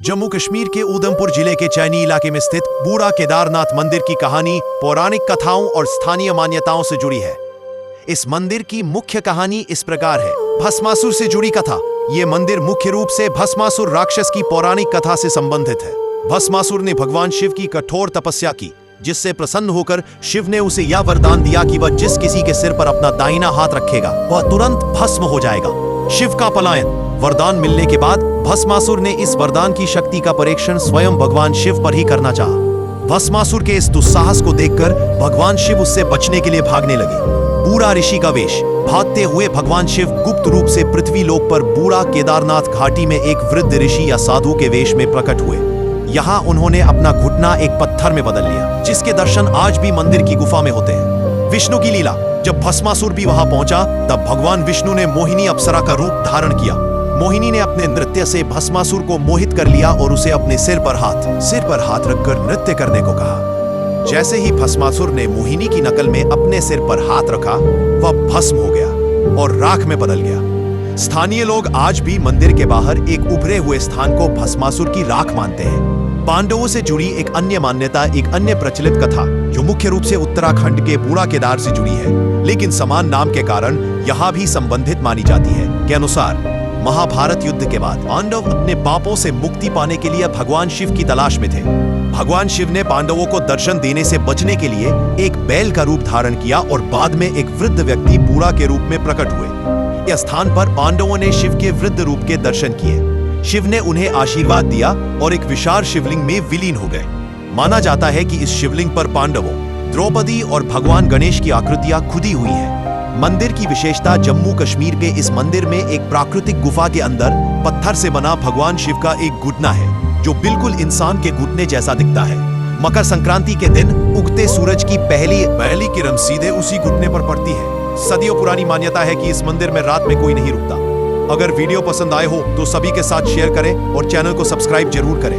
जम्मू कश्मीर के उधमपुर जिले के चैनी इलाके में स्थित बूढ़ा केदारनाथ मंदिर की कहानी पौराणिक कथाओं और स्थानीय मान्यताओं से जुड़ी है। इस मंदिर की मुख्य कहानी इस प्रकार है। भस्मासुर से जुड़ी कथा। ये मंदिर मुख्य रूप से भस्मासुर राक्षस की पौराणिक कथा से संबंधित है। भस्मासुर ने भगवान शिव की कठोर तपस्या की, जिससे प्रसन्न होकर शिव ने उसे यह वरदान दिया कि वह जिस किसी के सिर पर अपना दाहिना हाथ रखेगा वह तुरंत भस्म हो जाएगा। शिव का पलायन। वरदान मिलने के बाद भस्मासुर ने इस वरदान की शक्ति का परीक्षण स्वयं भगवान शिव पर ही करना चाहा। भस्मासुर के इस दुस्साहस को देखकर भगवान शिव उससे बचने के लिए भागने लगे। बूढ़ा ऋषि का वेश। भागते हुए भगवान शिव गुप्त रूप से पृथ्वी लोक पर बूढ़ा केदारनाथ घाटी में एक वृद्ध ऋषि या साधु के वेश में प्रकट हुए। यहाँ उन्होंने अपना घुटना एक पत्थर में बदल लिया, जिसके दर्शन आज भी मंदिर की गुफा में होते हैं। विष्णु की लीला। जब भस्मासुर भी वहां पहुंचा तब भगवान विष्णु ने मोहिनी अप्सरा का रूप धारण किया। मोहिनी ने अपने नृत्य से भस्मासुर को मोहित कर लिया और उसे अपने सिर पर हाथ रखकर नृत्य करने को कहा। जैसे ही भस्मासुर ने मोहिनी की नकल में अपने सिर पर हाथ रखा, वह भस्म हो गया और राख में बदल गया। स्थानीय लोग आज भी मंदिर के बाहर एक उभरे हुए स्थान को भस्मासुर की राख मानते हैं। पांडवों से जुड़ी एक अन्य मान्यता, एक अन्य प्रचलित कथा जो मुख्य रूप से उत्तराखंड के बूढ़ा केदार से जुड़ी है, लेकिन समान नाम के कारण यहाँ भी संबंधित मानी जाती है। के अनुसार महाभारत युद्ध के बाद पांडव अपने पापों से मुक्ति पाने के लिए भगवान शिव की तलाश में थे। भगवान शिव ने पांडवों को दर्शन देने से बचने के लिए एक बैल का रूप धारण किया और बाद में एक वृद्ध व्यक्ति बूढ़ा के रूप में प्रकट हुए। इस स्थान पर पांडवों ने शिव के वृद्ध रूप के दर्शन किए। शिव ने उन्हें आशीर्वाद दिया और एक विशाल शिवलिंग में विलीन हो गए। माना जाता है कि इस शिवलिंग पर पांडवों, द्रौपदी और भगवान गणेश की आकृतियां खुदी हुई हैं। मंदिर की विशेषता जम्मू कश्मीर के इस मंदिर में एक प्राकृतिक गुफा के अंदर पत्थर से बना भगवान शिव का एक घुटना है, जो बिल्कुल इंसान के घुटने जैसा दिखता है। मकर संक्रांति के दिन उगते सूरज की पहली किरण सीधे उसी घुटने पर पड़ती है। सदियों पुरानी मान्यता है कि इस मंदिर में रात में कोई नहीं रुकता। अगर वीडियो पसंद आए हो तो सभी के साथ शेयर करें और चैनल को सब्सक्राइब जरूर करें।